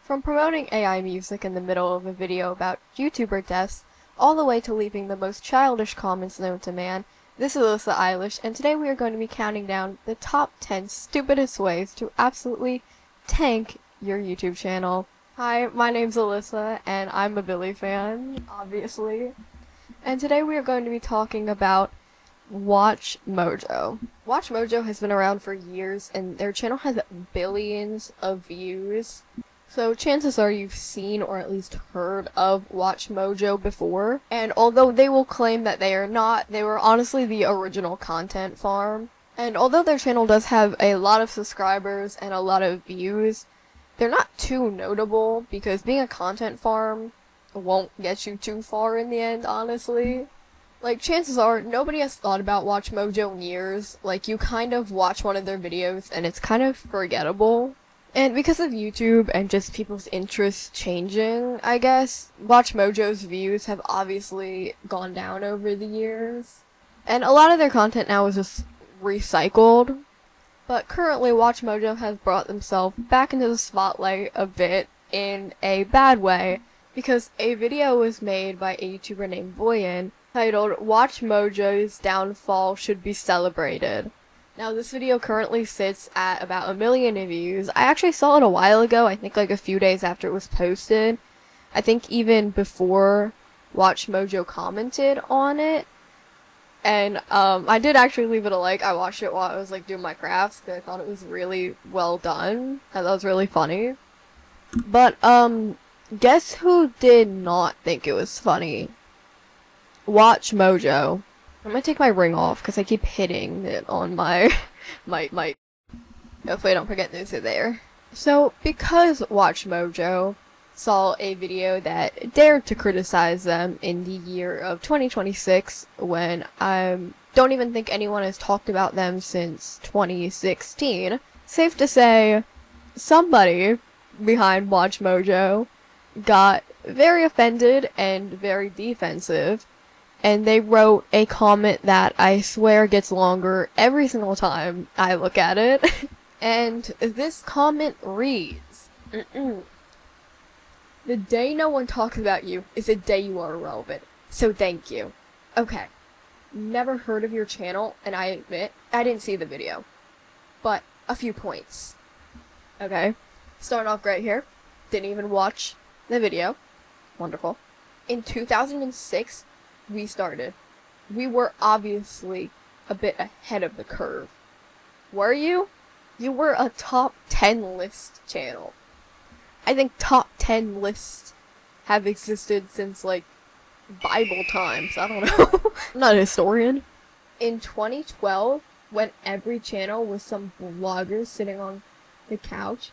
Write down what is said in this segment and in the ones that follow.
From promoting AI music in the middle of a video about YouTuber deaths, all the way to leaving the most childish comments known to man, this is Alyssa Eilish, and today we are going to be counting down the top 10 stupidest ways to absolutely tank your YouTube channel. Hi, my name's Alyssa, and I'm a Billy fan, obviously. And today we are going to be talking about watchmojo. Watchmojo has been around for years, and their channel has billions of views. So chances are you've seen or at least heard of watchmojo before. And although they will claim that they are not, they were honestly the original content farm. And although their channel does have a lot of subscribers and a lot of views, they're not too notable because being a content farm won't get you too far in the end, honestly. Like, chances are, nobody has thought about watchmojo in years. Like, you kind of watch one of their videos and it's kind of forgettable. And because of YouTube and just people's interests changing, I guess, watchmojo's views have obviously gone down over the years. And a lot of their content now is just recycled. But currently, watchmojo has brought themselves back into the spotlight a bit in a bad way, because a video was made by a YouTuber named Boyan titled "Watchmojo's Downfall Should Be Celebrated." Now, this video currently sits at about 1 million views. I actually saw it a while ago, I think like a few days after it was posted. I think even before watchmojo commented on it. And I did actually leave it a like. I watched it while I was like doing my crafts because I thought it was really well done. I thought it was really funny. But guess who did not think it was funny? Watchmojo. I'm gonna take my ring off because I keep hitting it on my mic. Hopefully I don't forget those are there. So, because watchmojo saw a video that dared to criticize them in the year of 2026, when I don't even think anyone has talked about them since 2016, safe to say, somebody behind watchmojo got very offended and very defensive. And they wrote a comment that I swear gets longer every single time I look at it. And this comment reads, "The day no one talks about you is the day you are irrelevant. So thank you." Okay. Never heard of your channel, and I admit, I didn't see the video. But a few points. Okay. Starting off great here. Didn't even watch the video. Wonderful. In 2006, we started. We were obviously a bit ahead of the curve. Were you? You were a top 10 list channel. I think top 10 lists have existed since, like, Bible times. I don't know. I'm not a historian. In 2012, when every channel was some vlogger sitting on the couch,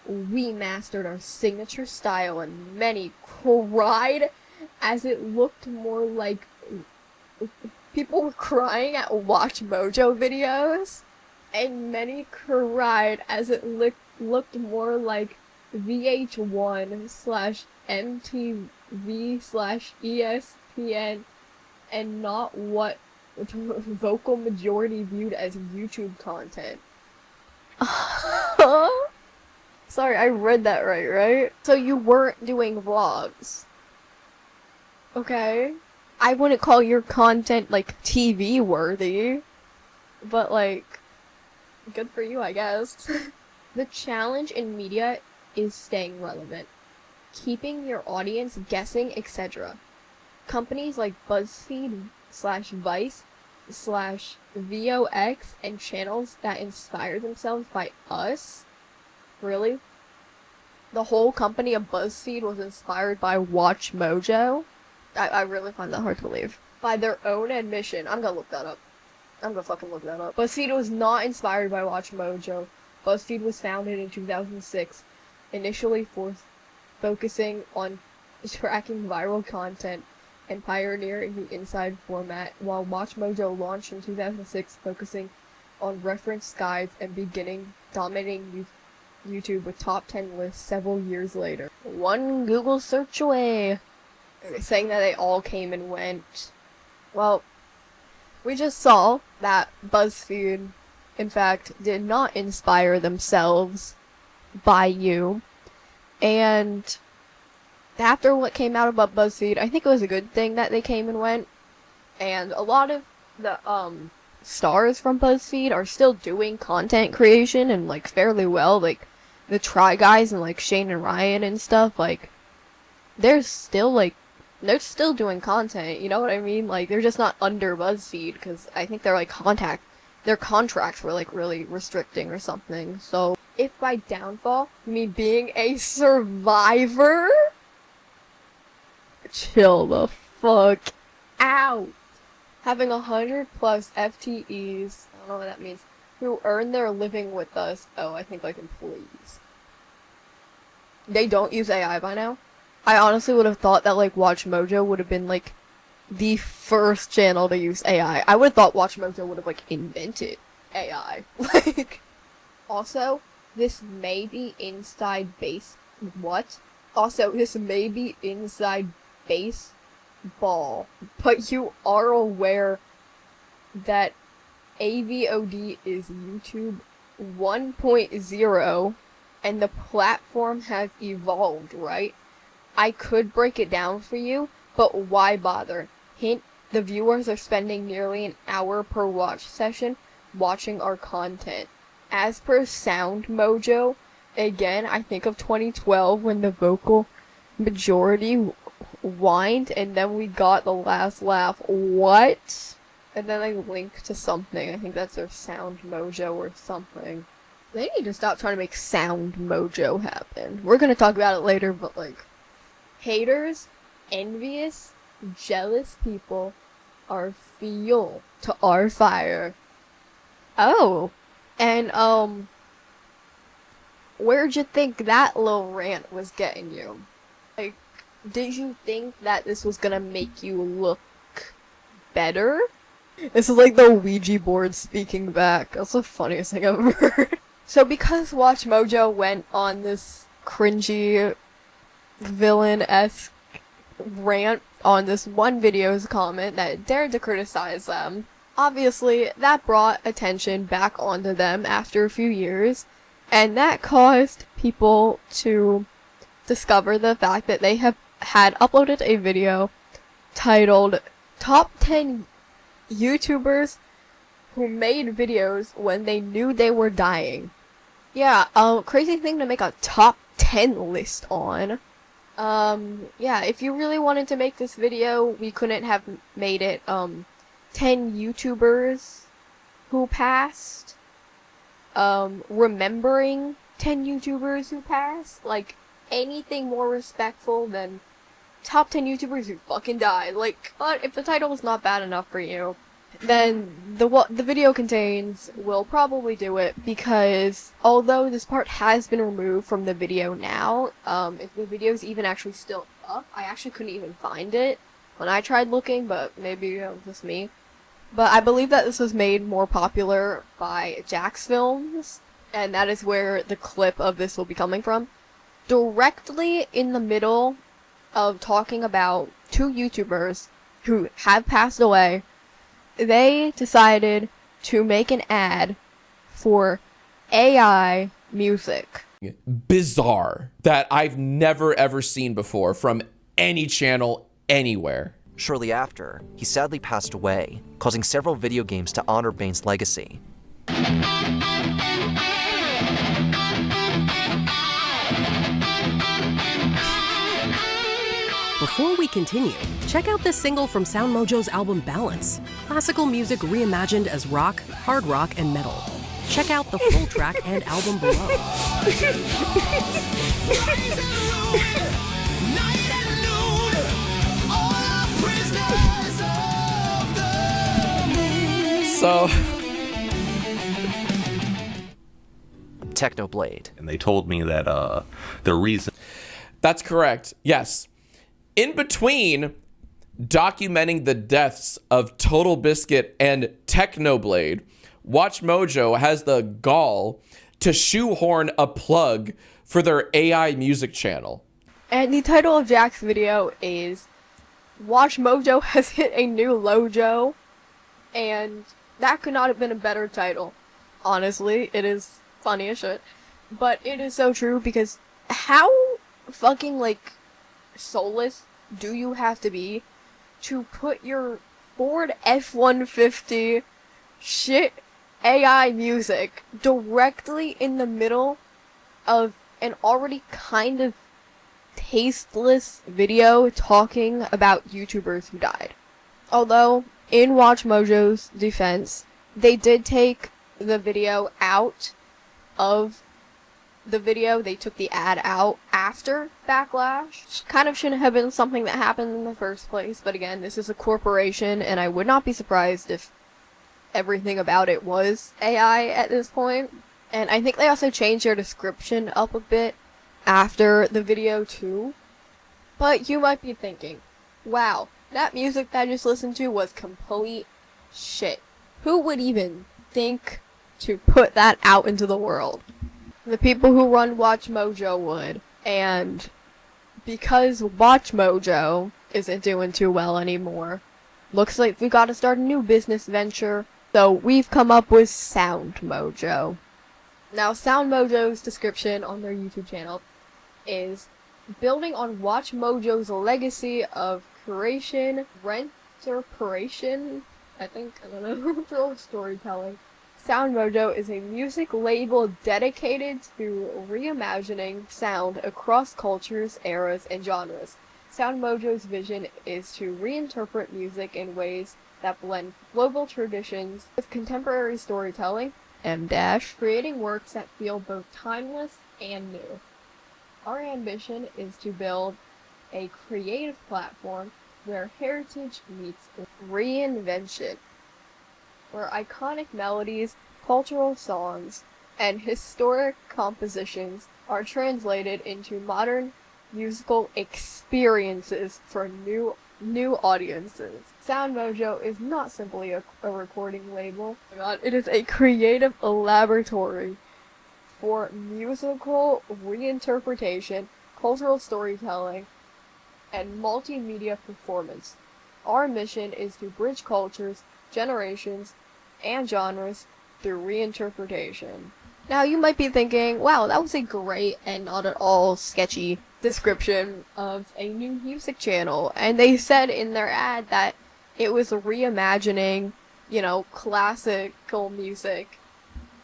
we mastered our signature style and many cried as it looked more like people were crying at watchmojo videos, and many cried as it looked more like VH1/MTV/ESPN, and not what vocal majority viewed as YouTube content. Sorry, I read that right? So you weren't doing vlogs. Okay. I wouldn't call your content, like, TV worthy. But, like, good for you, I guess. The challenge in media is staying relevant, keeping your audience guessing, etc. Companies like BuzzFeed/Vice/VOX and channels that inspire themselves by us? Really? The whole company of BuzzFeed was inspired by watchmojo? I really find that hard to believe. By their own admission. I'm gonna look that up. I'm gonna fucking look that up. BuzzFeed was not inspired by watchmojo. BuzzFeed was founded in 2006, initially focusing on tracking viral content and pioneering the inside format, while watchmojo launched in 2006, focusing on reference guides and beginning dominating YouTube with top 10 lists several years later. One Google search away. Saying that they all came and went. Well, we just saw that BuzzFeed, in fact, did not inspire themselves by you. And after what came out about BuzzFeed, I think it was a good thing that they came and went. And a lot of the stars from BuzzFeed are still doing content creation and like fairly well. Like the Try Guys and like Shane and Ryan and stuff. Like they're still doing content. You know what I mean? Like they're just not under BuzzFeed because I think their contracts were like really restricting or something. So if by downfall you mean being a survivor, chill the fuck out. Having 100 plus FTEs, I don't know what that means, who earn their living with us. Oh, I think like employees. They don't use AI by now. I honestly would have thought that like WatchMojo would have been like the first channel to use AI. I would have thought WatchMojo would have like invented AI. Like, also, this may be inside base. What? Also, this may be inside baseball, but you are aware that AVOD is YouTube 1.0 and the platform has evolved, right? I could break it down for you, but why bother? Hint, the viewers are spending nearly an hour per watch session watching our content. As per Sound Mojo, again, I think of 2012 when the vocal majority whined and then we got the last laugh. What? And then I link to something. I think that's their Sound Mojo or something. They need to stop trying to make Sound Mojo happen. We're gonna talk about it later, but like, haters, envious, jealous people are fuel to our fire. Oh, and where'd you think that little rant was getting you? Like, did you think that this was gonna make you look better? This is like the Ouija board speaking back. That's the funniest thing I've ever heard. So because WatchMojo went on this cringy, villain-esque rant on this one video's comment that dared to criticize them, obviously that brought attention back onto them after a few years, and that caused people to discover the fact that they had uploaded a video titled Top 10 YouTubers who made videos when they knew they were dying. Yeah, crazy thing to make a top 10 list on. Yeah, if you really wanted to make this video, we couldn't have made it, 10 YouTubers who passed. Remembering 10 YouTubers who passed. Like, anything more respectful than top 10 YouTubers who fucking died. Like, but if the title is not bad enough for you, then the video contains will probably do it, because although this part has been removed from the video now, if the video is even actually still up, I actually couldn't even find it when I tried looking, but maybe it was just me. But I believe that this was made more popular by Jack's Films, and that is where the clip of this will be coming from. Directly in the middle of talking about two YouTubers who have passed away, they decided to make an ad for AI music. Bizarre that I've never ever seen before from any channel anywhere. Shortly after, he sadly passed away, causing several video games to honor Bain's legacy. Before we continue, check out this single from Sound Mojo's album Balance. Classical music reimagined as rock, hard rock, and metal. Check out the full track and album below. So, Technoblade. And they told me that the reason... That's correct, yes. In between documenting the deaths of Total Biscuit and Technoblade, WatchMojo has the gall to shoehorn a plug for their AI music channel. And the title of Jack's video is WatchMojo has hit a new lojo, and that could not have been a better title. Honestly, it is funny as shit. But it is so true, because how fucking, like, soulless do you have to be to put your Ford F-150 shit AI music directly in the middle of an already kind of tasteless video talking about YouTubers who died? Although, in WatchMojo's defense, they did take the video out of the video. They took the ad out after Backlash. Kind of shouldn't have been something that happened in the first place, but again, this is a corporation, and I would not be surprised if everything about it was AI at this point. And I think they also changed their description up a bit after the video too. But you might be thinking, wow, that music that I just listened to was complete shit. Who would even think to put that out into the world? The people who run WatchMojo would. And because WatchMojo isn't doing too well anymore, looks like we've got to start a new business venture. So we've come up with SoundMojo. Now, SoundMojo's description on their YouTube channel is building on WatchMojo's legacy of curation, reinterpretation, I don't know, storytelling. SoundMojo is a music label dedicated to reimagining sound across cultures, eras, and genres. SoundMojo's vision is to reinterpret music in ways that blend global traditions with contemporary storytelling, creating works that feel both timeless and new. Our ambition is to build a creative platform where heritage meets reinvention, where iconic melodies, cultural songs, and historic compositions are translated into modern musical experiences for new audiences. SoundMojo is not simply a recording label. Oh my God, it is a creative laboratory for musical reinterpretation, cultural storytelling, and multimedia performance. Our mission is to bridge cultures, generations, and genres through reinterpretation. Now you might be thinking, wow, that was a great and not at all sketchy description of a new music channel. And they said in their ad that it was reimagining, classical music,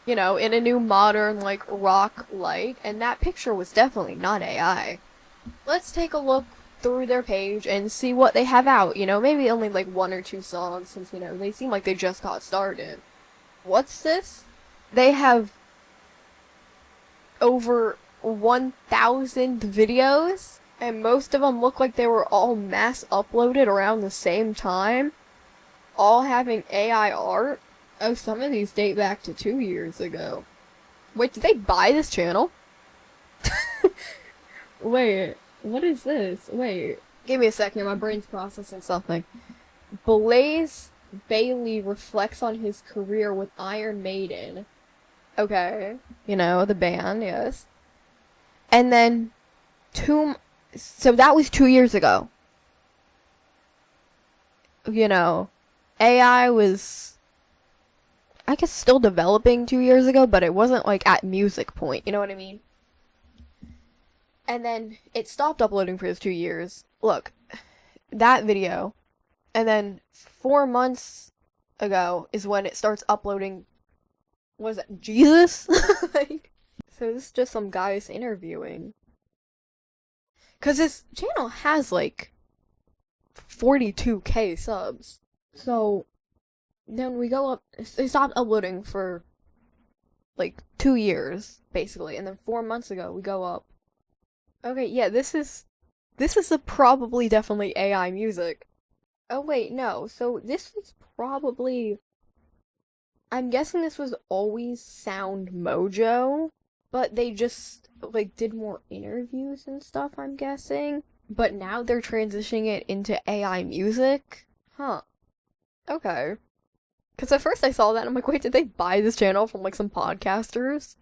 in a new modern, rock light. And that picture was definitely not AI. Let's take a look through their page and see what they have out. Maybe only one or two songs, since, they seem like they just got started. What's this? They have over 1,000 videos, and most of them look like they were all mass uploaded around the same time, all having AI art. Oh, some of these date back to 2 years ago. Wait, did they buy this channel? Wait, what is this? Wait, give me a second, my brain's processing something. Blaze Bailey reflects on his career with Iron Maiden. Okay, the band, yes. And then, so that was 2 years ago. AI was, I guess, still developing 2 years ago, but it wasn't, at music point, you know what I mean? And then, it stopped uploading for those 2 years. Look, that video, and then 4 months ago is when it starts uploading. Was it Jesus? So this is just some guys interviewing. Cause this channel has 42k subs. So then we go up. They stopped uploading for 2 years basically, and then 4 months ago we go up. Okay, yeah, this is probably definitely AI music. Oh wait, no. So this was probably, I'm guessing this was always SoundMojo, but they just, did more interviews and stuff, I'm guessing. But now they're transitioning it into AI music? Huh. Okay. Because at first I saw that and I'm like, wait, did they buy this channel from, some podcasters?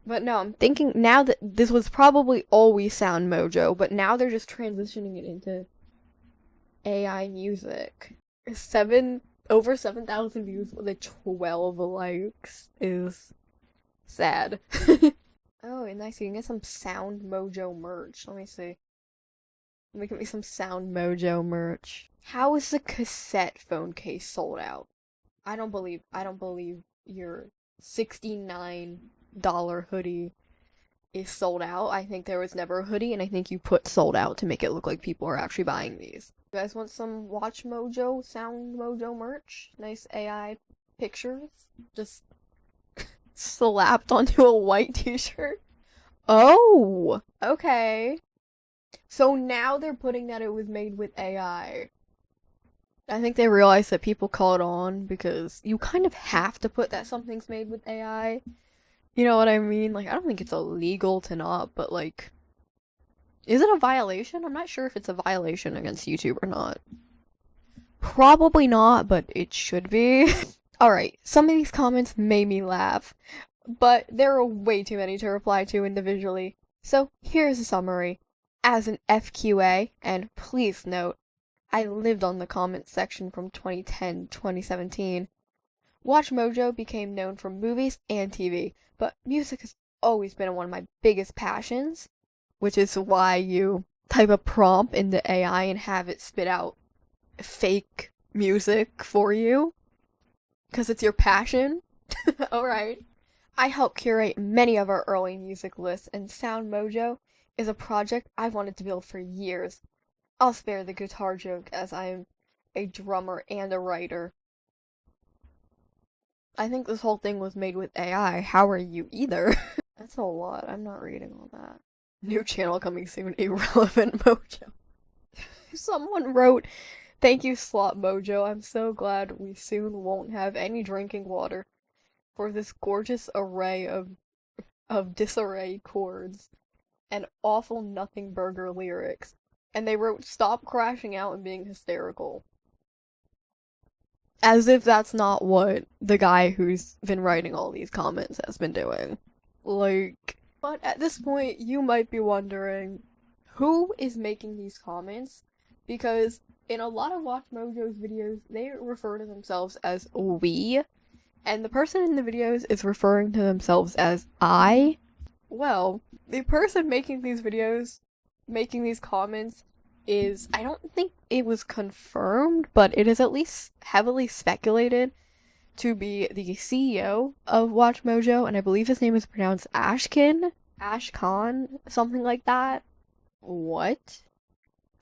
But no, I'm thinking now that this was probably always SoundMojo, but now they're just transitioning it into AI music. Over 7,000 views with 12 likes is sad. Oh, nice. You can get some Sound Mojo merch. Let me see. Let me get me some Sound Mojo merch. How is the cassette phone case sold out? I don't believe your $69 hoodie is sold out. I think there was never a hoodie, and I think you put sold out to make it look like people are actually buying these. You guys want some Watch Mojo, Sound Mojo merch? Nice AI pictures? Just slapped onto a white t-shirt? Oh! Okay. So now they're putting that it was made with AI. I think they realized that people caught on because you kind of have to put that something's made with AI. You know what I mean? Like, I don't think it's illegal to not, but like, is it a violation? I'm not sure if it's a violation against YouTube or not. Probably not, but it should be. Alright, some of these comments made me laugh, but there are way too many to reply to individually. So here's a summary. As an FQA, and please note, I lived on the comments section from 2010 to 2017. WatchMojo became known for movies and TV, but music has always been one of my biggest passions, which is why you type a prompt into AI and have it spit out fake music for you, because it's your passion. Alright. I helped curate many of our early music lists, and Sound Mojo is a project I've wanted to build for years. I'll spare the guitar joke, as I am a drummer and a writer. I think this whole thing was made with AI. How are you either? That's a lot. I'm not reading all that. New channel coming soon. Irrelevant Mojo. Someone wrote, "Thank you, Slot Mojo. I'm so glad we soon won't have any drinking water for this gorgeous array of disarray chords and awful nothing burger lyrics." And they wrote, "Stop crashing out and being hysterical." As if that's not what the guy who's been writing all these comments has been doing. Like, but at this point, you might be wondering, who is making these comments? Because in a lot of Watch Mojo's videos, they refer to themselves as we, and the person in the videos is referring to themselves as I. Well, the person making these videos, making these comments, is, I don't think it was confirmed, but it is at least heavily speculated to be the CEO of WatchMojo, and I believe his name is pronounced Ashkin? Ashkan? Something like that? What?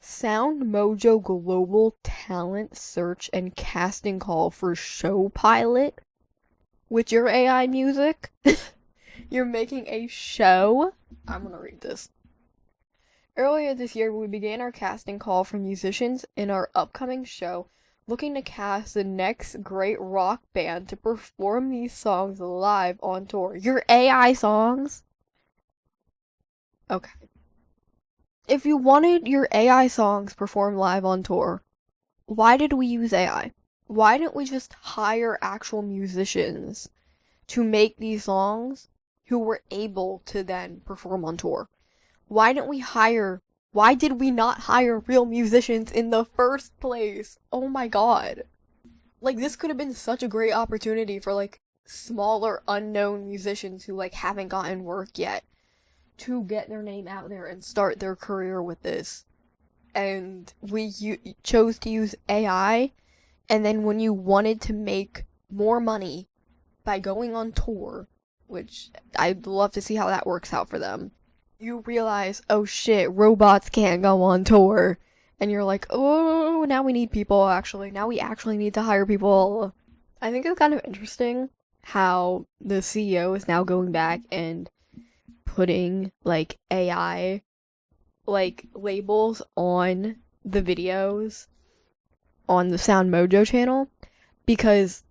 Sound Mojo Global Talent Search and Casting Call for Show Pilot? With your AI music? You're making a show? I'm gonna read this. Earlier this year, we began our casting call for musicians in our upcoming show, looking to cast the next great rock band to perform these songs live on tour. Your AI songs? Okay. If you wanted your AI songs performed live on tour, why did we use AI? Why didn't we just hire actual musicians to make these songs who were able to then perform on tour? Why did we not hire real musicians in the first place? Oh my god. Like, this could have been such a great opportunity for, like, smaller, unknown musicians who, like, haven't gotten work yet to get their name out there and start their career with this. And we chose to use AI, and then when you wanted to make more money by going on tour, which I'd love to see how that works out for them, you realize, oh shit, robots can't go on tour. And you're like, oh, now we need people, actually. Now we actually need to hire people. I think it's kind of interesting how the CEO is now going back and putting, like, AI, like, labels on the videos on the Sound Mojo channel. Because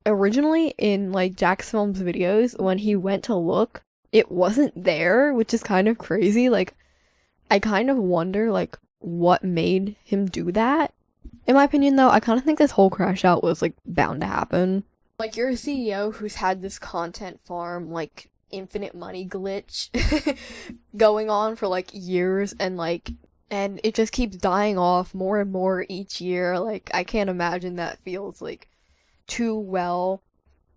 originally in, like, Jack's Films videos, when he went to look, it wasn't there, which is kind of crazy. Like, I kind of wonder, like, what made him do that. In my opinion, though, I kind of think this whole crash out was, like, bound to happen. Like, you're a CEO who's had this content farm, like, infinite money glitch going on for, like, years, and it just keeps dying off more and more each year. Like, I can't imagine that feels, like, too well.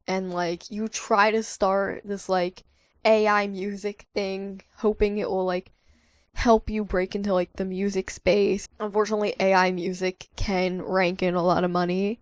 And, like, you try to start this, like, AI music thing, hoping it will like help you break into like the music space. Unfortunately, AI music can rank in a lot of money.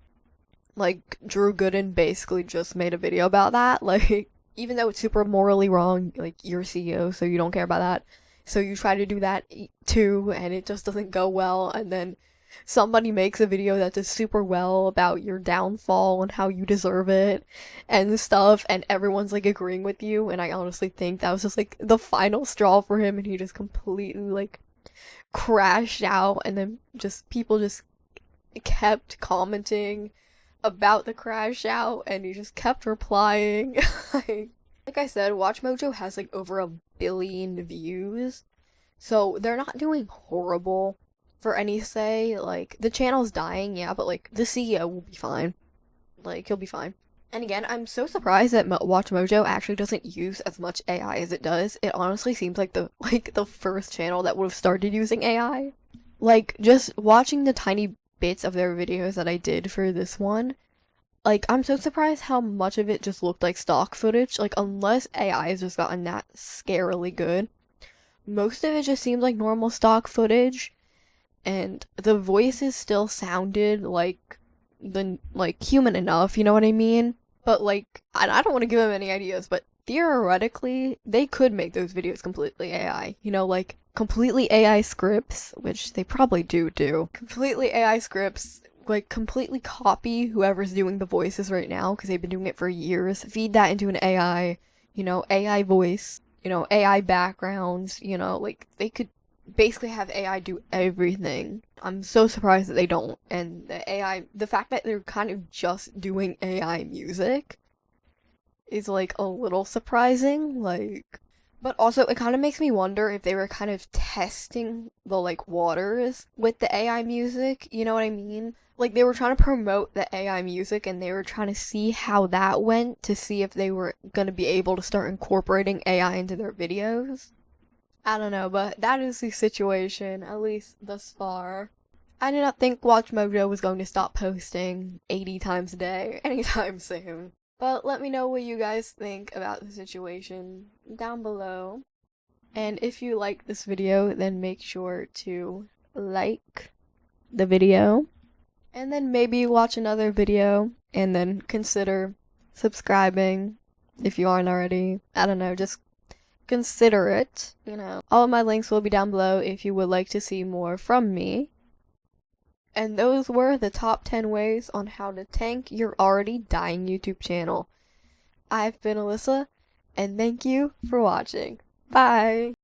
Like, Drew Gooden basically just made a video about that. Like, even though it's super morally wrong, like, you're CEO, so you don't care about that. So you try to do that too, and it just doesn't go well. And then somebody makes a video that does super well about your downfall and how you deserve it and stuff, and everyone's like agreeing with you. And I honestly think that was just like the final straw for him, and he just completely like crashed out. And then just people just kept commenting about the crash out, and he just kept replying. Like I said, watchmojo has like over 1 billion views, so they're not doing horrible for any say. Like, the channel's dying, yeah, but like the CEO will be fine. Like, he'll be fine. And again, I'm so surprised that watchmojo actually doesn't use as much AI as it does. It honestly seems like the first channel that would have started using AI. Like, just watching the tiny bits of their videos that I did for this one, like, I'm so surprised how much of it just looked like stock footage. Like, unless AI has just gotten that scarily good, most of it just seemed like normal stock footage, and the voices still sounded like human enough, you know what I mean? But like, I don't want to give them any ideas, but theoretically, they could make those videos completely AI, you know, like completely AI scripts, which they probably do. Completely AI scripts, like completely copy whoever's doing the voices right now, because they've been doing it for years, feed that into an AI, you know, AI voice, you know, AI backgrounds, you know, like they could basically have AI do everything. I'm so surprised that they don't. And the fact that they're kind of just doing AI music is like a little surprising, like, but also it kind of makes me wonder if they were kind of testing the like waters with the AI music, you know what I mean? Like, they were trying to promote the AI music, and they were trying to see how that went, to see if they were gonna be able to start incorporating AI into their videos. I don't know, but that is the situation, at least thus far. I did not think watchmojo was going to stop posting 80 times a day anytime soon. But let me know what you guys think about the situation down below. And if you like this video, then make sure to like the video. And then maybe watch another video, and then consider subscribing if you aren't already. I don't know, just consider it, you know. All of my links will be down below if you would like to see more from me. And those were the top 10 ways on how to tank your already dying YouTube channel. I've been Alyssa, and thank you for watching. Bye!